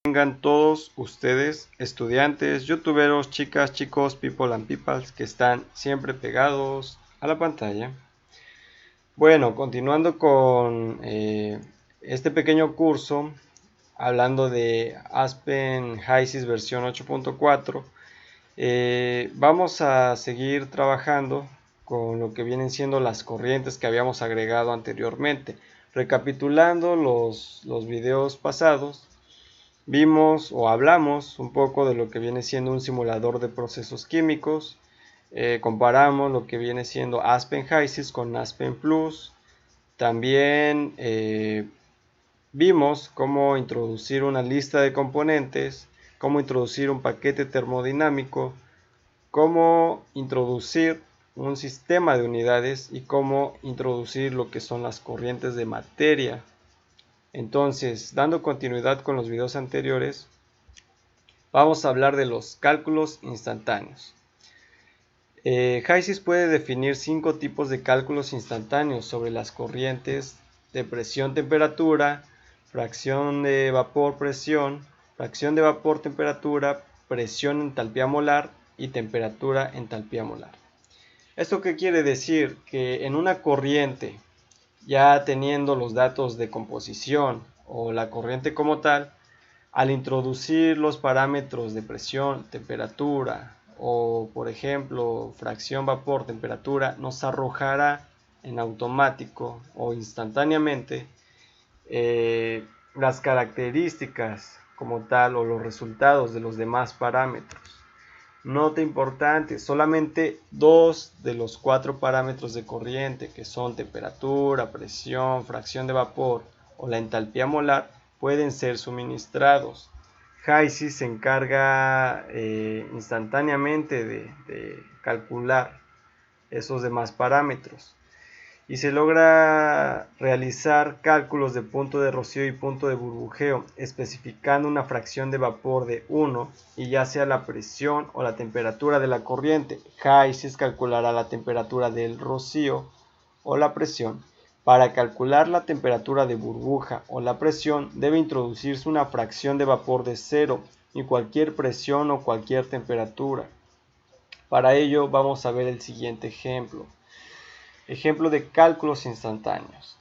Tengan todos ustedes, estudiantes, youtuberos, chicas, chicos, people and peoples que están siempre pegados a la pantalla. Bueno, continuando con este pequeño curso, hablando de Aspen HYSYS versión 8.4, vamos a seguir trabajando con lo que vienen siendo las corrientes que habíamos agregado anteriormente. Recapitulando los videos pasados, vimos o hablamos un poco de lo que viene siendo un simulador de procesos químicos. Comparamos lo que viene siendo Aspen HYSYS con Aspen Plus. También vimos cómo introducir una lista de componentes, cómo introducir un paquete termodinámico, cómo introducir un sistema de unidades y cómo introducir lo que son las corrientes de materia. Entonces, dando continuidad con los videos anteriores, vamos a hablar de los cálculos instantáneos. HYSYS puede definir 5 tipos de cálculos instantáneos sobre las corrientes de presión-temperatura, fracción de vapor-presión, fracción de vapor-temperatura, presión entalpía molar y temperatura entalpía molar. ¿Esto qué quiere decir? Que en una corriente, ya teniendo los datos de composición o la corriente como tal, al introducir los parámetros de presión, temperatura o por ejemplo fracción vapor, temperatura, nos arrojará en automático o instantáneamente las características como tal o los resultados de los demás parámetros. Nota importante, solamente 2 de los 4 parámetros de corriente, que son temperatura, presión, fracción de vapor o la entalpía molar, pueden ser suministrados. HYSYS se encarga instantáneamente de calcular esos demás parámetros y se logra realizar cálculos de punto de rocío y punto de burbujeo, especificando una fracción de vapor de 1 y ya sea la presión o la temperatura de la corriente. HYSYS calculará la temperatura del rocío o la presión. Para calcular la temperatura de burbuja o la presión debe introducirse una fracción de vapor de 0 y cualquier presión o cualquier temperatura. Para ello vamos a ver el siguiente ejemplo. Ejemplo de cálculos instantáneos.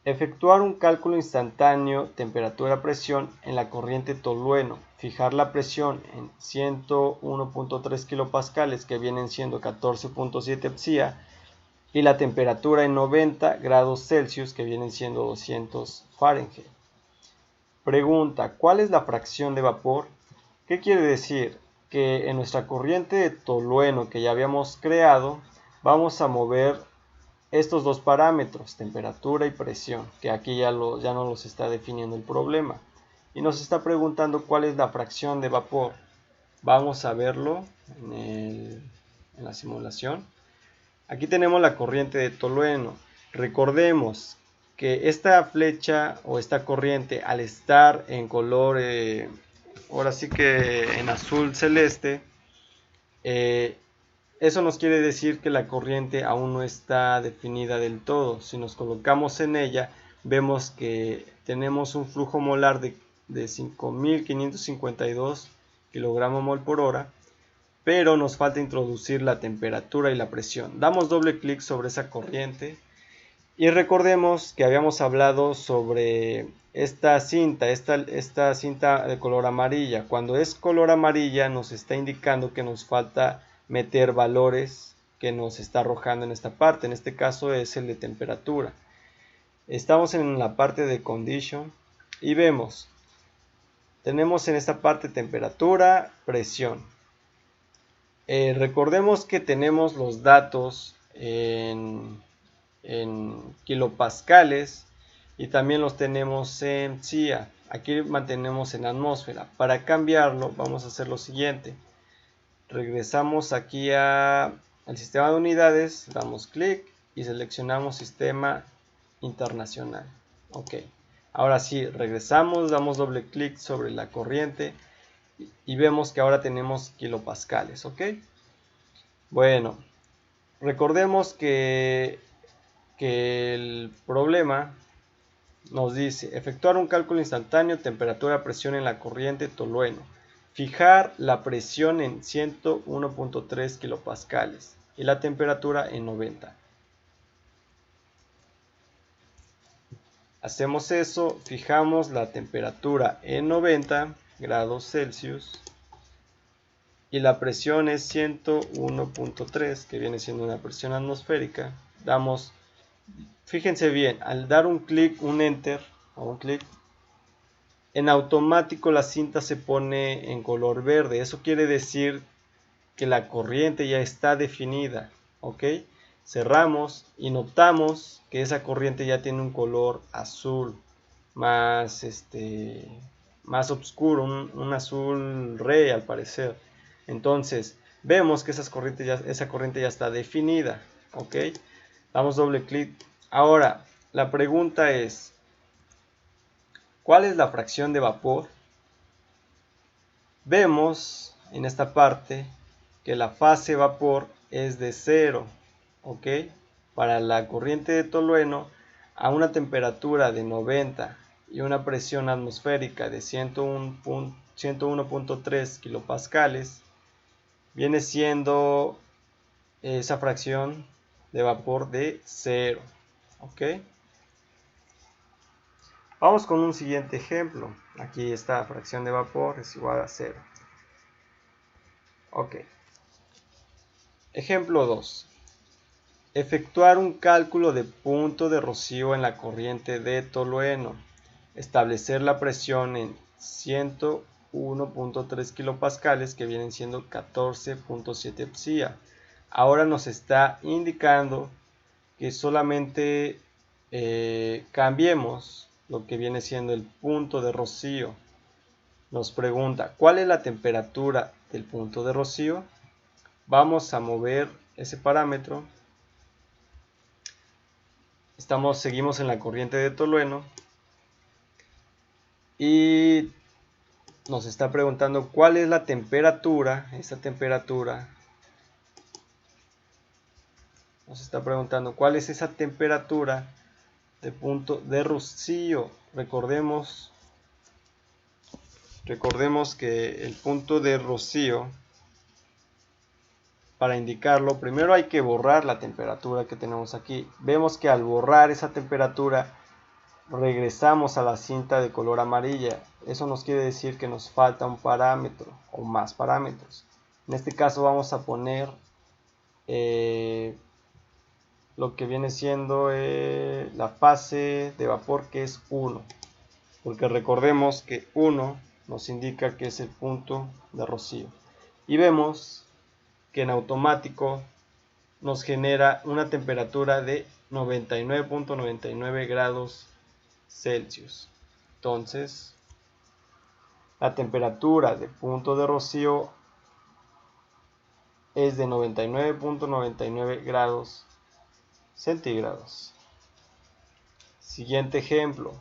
Efectuar un cálculo instantáneo temperatura-presión en la corriente tolueno. Fijar la presión en 101.3 kilopascales, que vienen siendo 14.7 psia, y la temperatura en 90 grados Celsius, que vienen siendo 200 Fahrenheit. Pregunta, ¿cuál es la fracción de vapor? ¿Qué quiere decir? Que en nuestra corriente de tolueno que ya habíamos creado, vamos a mover estos dos parámetros, temperatura y presión, que aquí ya no los está definiendo el problema. Y nos está preguntando cuál es la fracción de vapor. Vamos a verlo en la simulación. Aquí tenemos la corriente de tolueno. Recordemos que esta flecha o esta corriente, al estar en color, ahora sí que en azul celeste, eso nos quiere decir que la corriente aún no está definida del todo. Si nos colocamos en ella, vemos que tenemos un flujo molar de 5.552 kilogramos mol por hora, pero nos falta introducir la temperatura y la presión. Damos doble clic sobre esa corriente y recordemos que habíamos hablado sobre esta cinta de color amarilla. Cuando es color amarilla nos está indicando que nos falta meter valores que nos está arrojando en esta parte. En este caso es el de temperatura. Estamos en la parte de condition y tenemos en esta parte temperatura, presión. Recordemos que tenemos los datos en kilopascales y también los tenemos en psia. Aquí mantenemos en atmósfera. Para cambiarlo vamos a hacer lo siguiente. Regresamos aquí al sistema de unidades, damos clic y seleccionamos sistema internacional. Ok, ahora sí, regresamos, damos doble clic sobre la corriente y vemos que ahora tenemos kilopascales. Ok, bueno, recordemos que el problema nos dice efectuar un cálculo instantáneo, temperatura, presión en la corriente tolueno. Fijar la presión en 101.3 kilopascales y la temperatura en 90. Hacemos eso, fijamos la temperatura en 90 grados Celsius y la presión es 101.3, que viene siendo una presión atmosférica. Fíjense bien, al dar un clic, un enter o un clic, en automático la cinta se pone en color verde. Eso quiere decir que la corriente ya está definida, ¿ok? Cerramos y notamos que esa corriente ya tiene un color azul más más oscuro, un azul rey al parecer. Entonces vemos que esa corriente ya está definida, ¿ok? Damos doble clic. Ahora la pregunta es, ¿cuál es la fracción de vapor? Vemos en esta parte que la fase vapor es de 0, ¿ok? Para la corriente de tolueno, a una temperatura de 90 y una presión atmosférica de 101.3 kilopascales, viene siendo esa fracción de vapor de 0, ¿ok? Vamos con un siguiente ejemplo. Aquí esta fracción de vapor es igual a 0. Ok. Ejemplo 2. Efectuar un cálculo de punto de rocío en la corriente de tolueno. Establecer la presión en 101.3 kilopascales, que vienen siendo 14.7 psia. Ahora nos está indicando que solamente cambiemos lo que viene siendo el punto de rocío. Nos pregunta, ¿cuál es la temperatura del punto de rocío? Vamos a mover ese parámetro. Seguimos en la corriente de tolueno y nos está preguntando cuál es la temperatura. Esta temperatura nos está preguntando cuál es esa temperatura de punto de rocío. Recordemos que el punto de rocío, para indicarlo, primero hay que borrar la temperatura que tenemos aquí. Vemos que al borrar esa temperatura regresamos a la cinta de color amarilla. Eso nos quiere decir que nos falta un parámetro o más parámetros. En este caso vamos a poner lo que viene siendo la fase de vapor, que es 1, porque recordemos que 1 nos indica que es el punto de rocío, y vemos que en automático nos genera una temperatura de 99.99 grados Celsius. Entonces la temperatura de punto de rocío es de 99.99 grados centígrados. Siguiente ejemplo.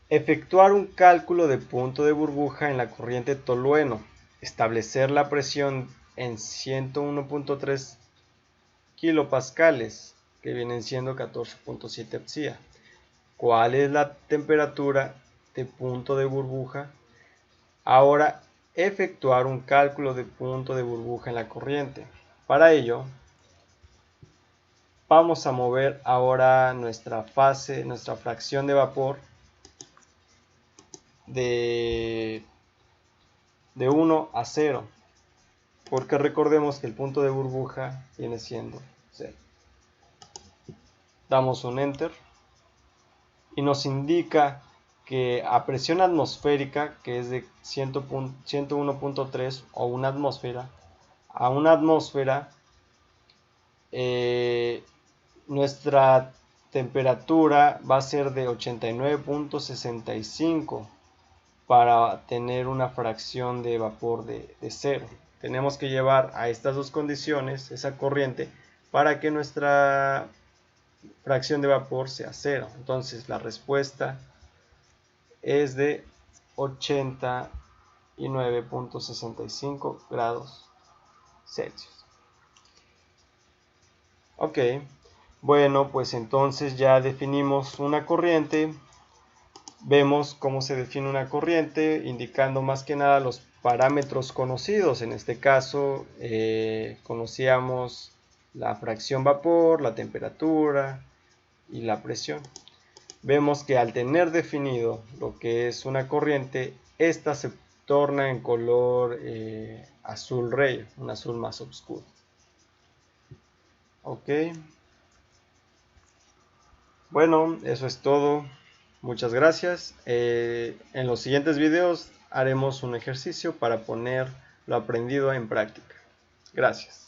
Efectuar un cálculo de punto de burbuja en la corriente tolueno. Establecer la presión en 101.3 kilopascales, que vienen siendo 14.7 psia. ¿Cuál es la temperatura de punto de burbuja? Ahora, efectuar un cálculo de punto de burbuja en la corriente. Para ello, vamos a mover ahora nuestra fracción de vapor de 1 a 0, porque recordemos que el punto de burbuja viene siendo 0. Damos un enter y nos indica que a presión atmosférica, que es de 101.3 o una atmósfera, a una atmósfera, nuestra temperatura va a ser de 89.65 para tener una fracción de vapor de 0. Tenemos que llevar a estas dos condiciones esa corriente para que nuestra fracción de vapor sea 0. Entonces la respuesta es de 89.65 grados Celsius. Ok, Bueno, pues entonces ya definimos una corriente. Vemos cómo se define una corriente, indicando más que nada los parámetros conocidos. En este caso, conocíamos la fracción vapor, la temperatura y la presión. Vemos que al tener definido lo que es una corriente, esta se torna en color azul rey, un azul más oscuro. Ok. Bueno, eso es todo. Muchas gracias. En los siguientes videos haremos un ejercicio para poner lo aprendido en práctica. Gracias.